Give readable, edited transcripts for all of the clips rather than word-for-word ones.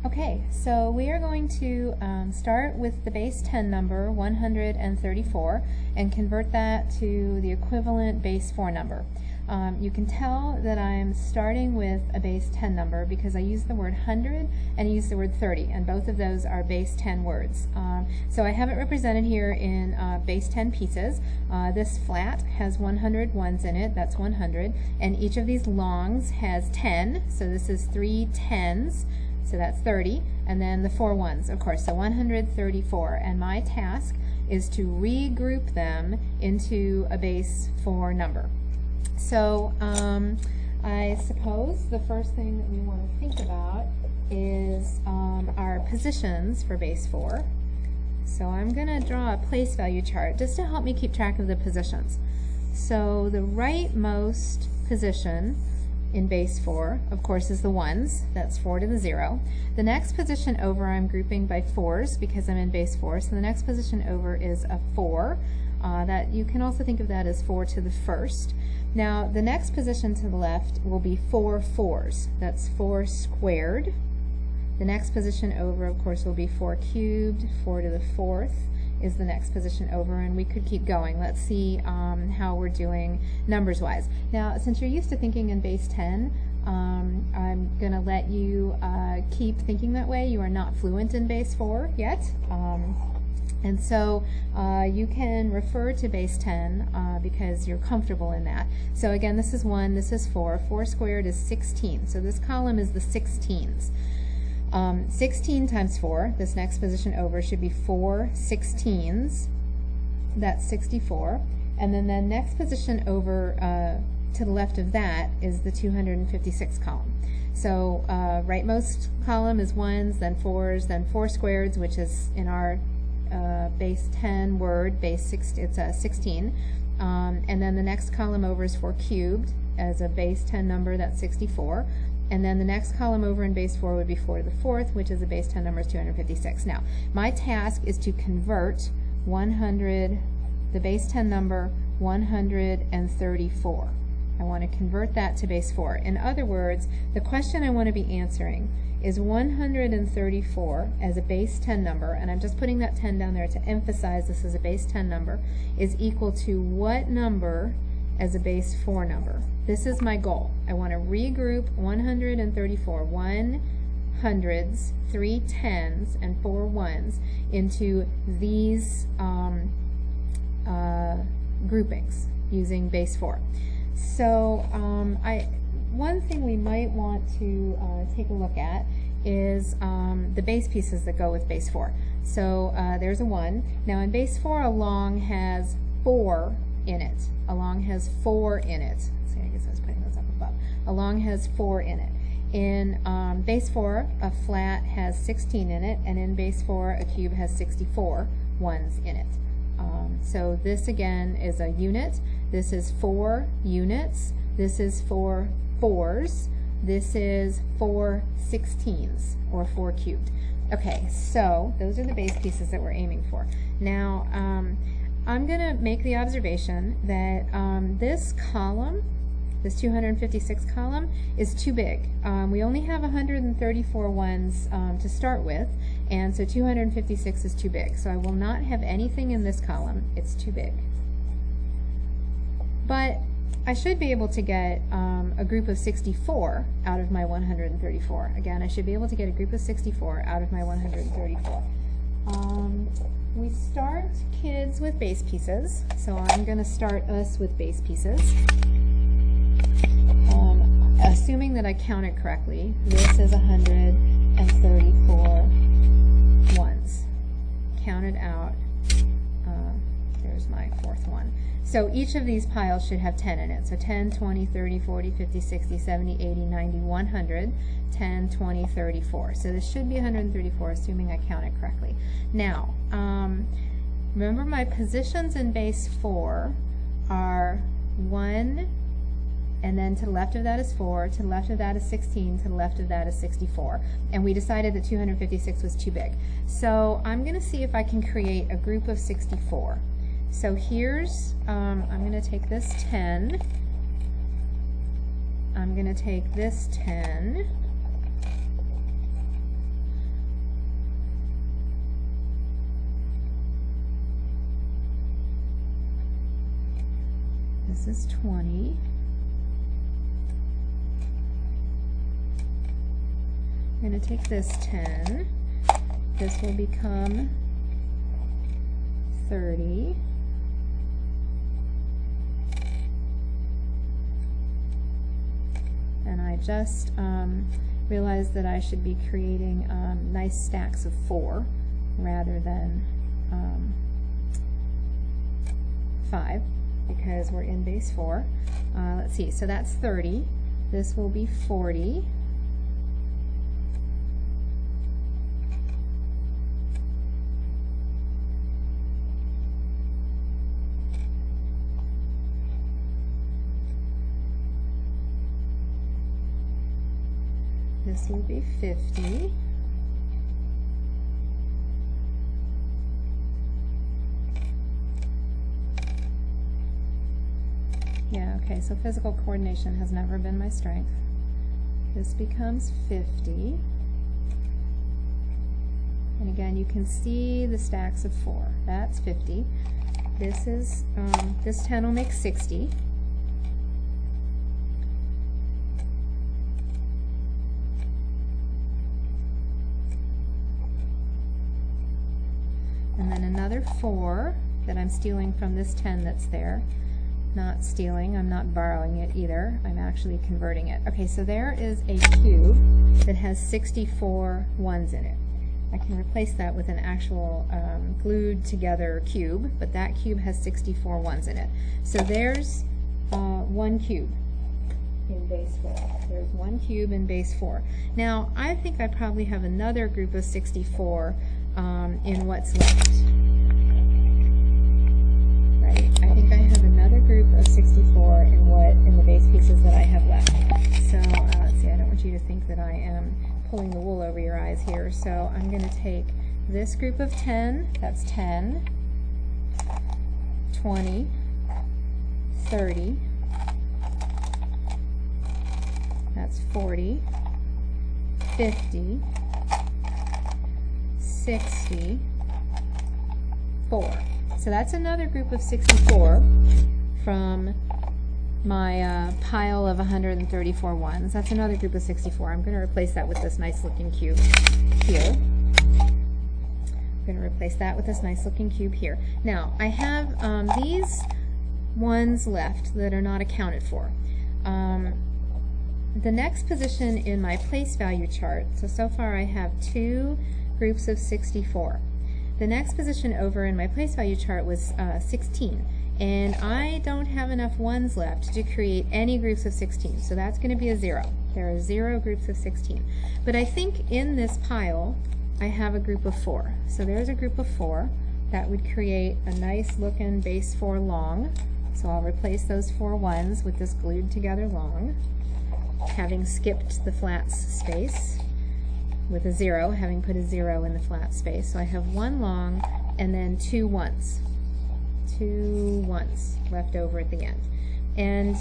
Okay, so we are going to start with the base 10 number, 134, and convert that to the equivalent base 4 number. You can tell that I'm starting with a base 10 number because I use the word 100 and I use the word 30, and both of those are base 10 words. So I have it represented here in base 10 pieces. This flat has 100 ones in it, that's 100, and each of these longs has 10, so this is 3 tens. So that's 30, and then the 4 ones, of course, so 134. And my task is to regroup them into a base 4 number. So I suppose the first thing that we want to think about is our positions for base 4. So I'm going to draw a place value chart just to help me keep track of the positions. So the rightmost position in base 4, of course, is the ones. That's 4 to the 0. The next position over I'm grouping by 4s because I'm in base 4. So the next position over is a 4. That you can also think of that as 4 to the 1st. Now the next position to the left will be 4 4s. That's 4 squared. The next position over, of course, will be 4 cubed. 4 to the 4th is the next position over, and we could keep going. Let's see how we're doing numbers wise. Now since you're used to thinking in base 10, I'm going to let you keep thinking that way. You are not fluent in base 4 yet, and so you can refer to base 10 because you're comfortable in that. So again, this is 1, this is 4. 4 squared is 16, so this column is the 16s. 16 times 4, this next position over, should be 4 16s. That's 64. And then the next position over to the left of that is the 256 column. So rightmost column is 1s, then 4s, then 4 squareds, which is in our base 10 word, base 6, it's 16. And then the next column over is 4 cubed as a base 10 number, that's 64. And then the next column over in base 4 would be 4 to the 4th, which is a base 10 number, is 256. Now, my task is to convert 100, the base 10 number, 134. I want to convert that to base 4. In other words, the question I want to be answering is 134 as a base 10 number, and I'm just putting that 10 down there to emphasize this is a base 10 number, is equal to what number as a base 4 number? This is my goal. I want to regroup 134, 100s, 3 10s, and 4 1s into these groupings using base 4. So one thing we might want to take a look at is the base pieces that go with base 4. So there's a 1. Now in base 4, a long has 4 in it. A long has 4 in it. See, I guess I was putting those up above. A long has 4 in it. In base 4, a flat has 16 in it, and in base 4, a cube has 64 ones in it. So this again is a unit. This is 4 units. This is 4 4s. This is 4 16s, or 4 cubed. Okay, so those are the base pieces that we're aiming for. Now, I'm going to make the observation that this column, this 256 column, is too big. We only have 134 ones to start with, and so 256 is too big. So I will not have anything in this column. It's too big. But I should be able to get a group of 64 out of my 134. Again, I should be able to get a group of 64 out of my 134. We start kids with base pieces, so I'm going to start us with base pieces. Assuming that I counted correctly, this is 134 ones. Counted out, there's my 4th one. So each of these piles should have 10 in it. So 10, 20, 30, 40, 50, 60, 70, 80, 90, 100, 10, 20, 34. So this should be 134, assuming I counted correctly. Now, remember my positions in base 4 are 1, and then to the left of that is 4, to the left of that is 16, to the left of that is 64. And we decided that 256 was too big. So I'm going to see if I can create a group of 64. So here's, I'm going to take this 10, I'm going to take this 10, this is 20. I'm going to take this 10. This will become 30. And I just realized that I should be creating nice stacks of 4 rather than 5 because we're in base 4. Let's see, so that's 30. This will be 40. This will be 50. Yeah, okay, so physical coordination has never been my strength. This becomes 50. And again, you can see the stacks of 4. That's 50. This is, this 10 will make 60. And then another 4 that I'm stealing from this 10 that's there. Not stealing, I'm not borrowing it either, I'm actually converting it. Okay, so there is a cube that has 64 1s in it. I can replace that with an actual glued together cube, but that cube has 64 1s in it. So there's 1 cube in base 4. There's 1 cube in base 4. Now, I think I probably have another group of 64 in what's left. Right? I think I have another group of 64 in the base pieces that I have left. So let's see, I don't want you to think that I am pulling the wool over your eyes here. So I'm going to take this group of 10, that's 10, 20, 30, that's 40, 50, 60, 4. So that's another group of 64 from my pile of 134 1s. That's another group of 64. I'm going to replace that with this nice looking cube here. I'm going to replace that with this nice looking cube here. Now, I have these ones left that are not accounted for. The next position in my place value chart, so far I have 2 groups of 64. The next position over in my place value chart was 16, and I don't have enough 1s left to create any groups of 16, so that's going to be a 0. There are 0 groups of 16. But I think in this pile I have a group of 4. So there's a group of 4 that would create a nice looking base 4 long. So I'll replace those 4 1s with this glued together long, having skipped the flats space with a 0, having put a 0 in the flat space. So I have 1 long and then 2 1s. 2 1s left over at the end. And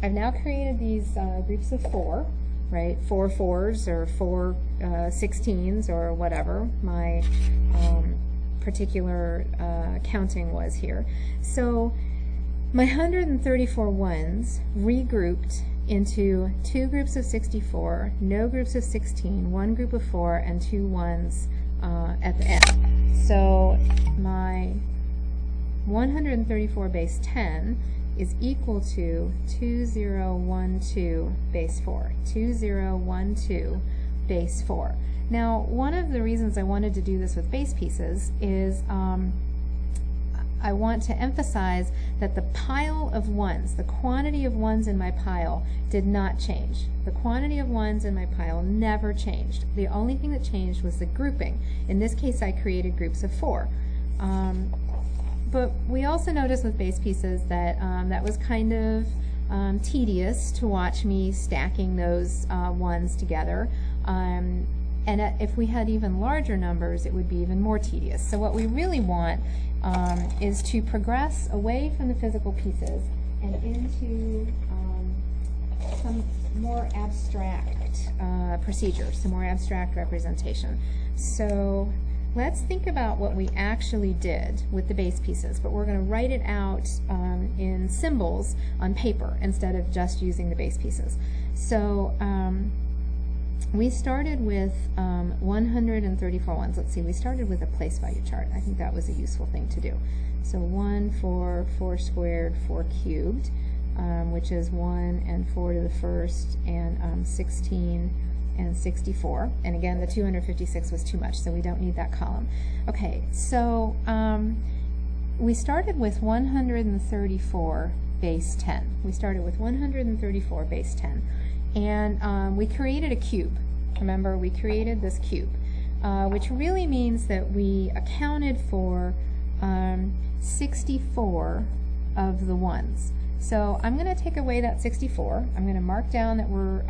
I've now created these groups of 4, right? 4 4s or 4 16s or whatever my particular counting was here. So my 134 1s regrouped into 2 groups of 64, no groups of 16, 1 group of 4, and 2 1s at the end. So my 134 base 10 is equal to 2012 base 4. 2012 base 4. Now, one of the reasons I wanted to do this with base pieces is I want to emphasize that the pile of 1s, the quantity of 1s in my pile, did not change. The quantity of 1s in my pile never changed. The only thing that changed was the grouping. In this case, I created groups of 4. But we also noticed with base pieces that that was kind of tedious to watch me stacking those 1s together. And if we had even larger numbers, it would be even more tedious. So what we really want is to progress away from the physical pieces and into some more abstract procedures, some more abstract representation. So let's think about what we actually did with the base pieces, but we're going to write it out in symbols on paper instead of just using the base pieces. So we started with 134 ones. Let's see, we started with a place value chart. I think that was a useful thing to do. So 1, 4, 4 squared, 4 cubed, which is 1 and 4 to the first, and 16 and 64. And again, the 256 was too much, so we don't need that column. Okay, so we started with 134 base 10. We started with 134 base 10. And we created a cube. Remember, we created this cube, which really means that we accounted for 64 of the ones. So I'm going to take away that 64. I'm going to mark down that we're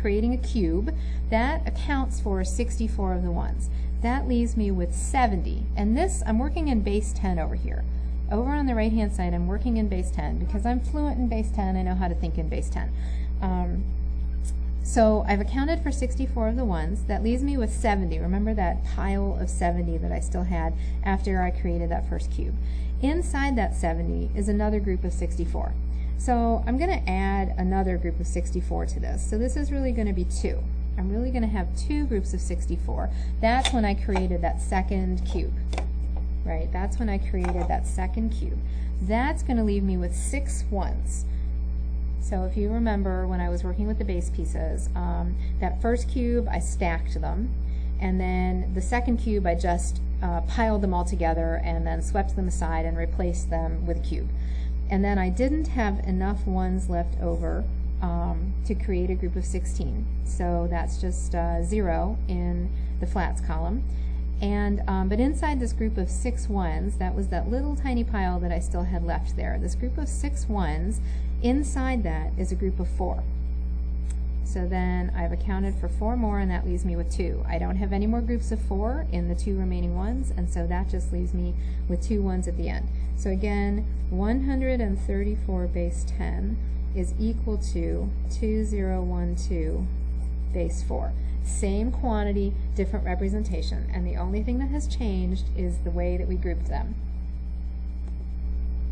creating a cube. That accounts for 64 of the ones. That leaves me with 70. And this, I'm working in base 10 over here. Over on the right-hand side, I'm working in base 10. Because I'm fluent in base 10, I know how to think in base 10. So I've accounted for 64 of the ones. That leaves me with 70. Remember that pile of 70 that I still had after I created that first cube. Inside that 70 is another group of 64. So I'm going to add another group of 64 to this. So this is really going to be 2. I'm really going to have 2 groups of 64. That's when I created that second cube. Right? That's when I created that second cube. That's going to leave me with 6 ones. So if you remember when I was working with the base pieces, that first cube I stacked them, and then the second cube I just piled them all together and then swept them aside and replaced them with a cube. And then I didn't have enough ones left over to create a group of 16. So that's just 0 in the flats column. And but inside this group of 6 ones, that was that little tiny pile that I still had left there. This group of 6 ones, inside that is a group of 4. So then I've accounted for 4 more, and that leaves me with 2. I don't have any more groups of 4 in the 2 remaining ones, and so that just leaves me with 2 ones at the end. So again, 134 base 10 is equal to 2012 base 4. Same quantity, different representation, and the only thing that has changed is the way that we grouped them.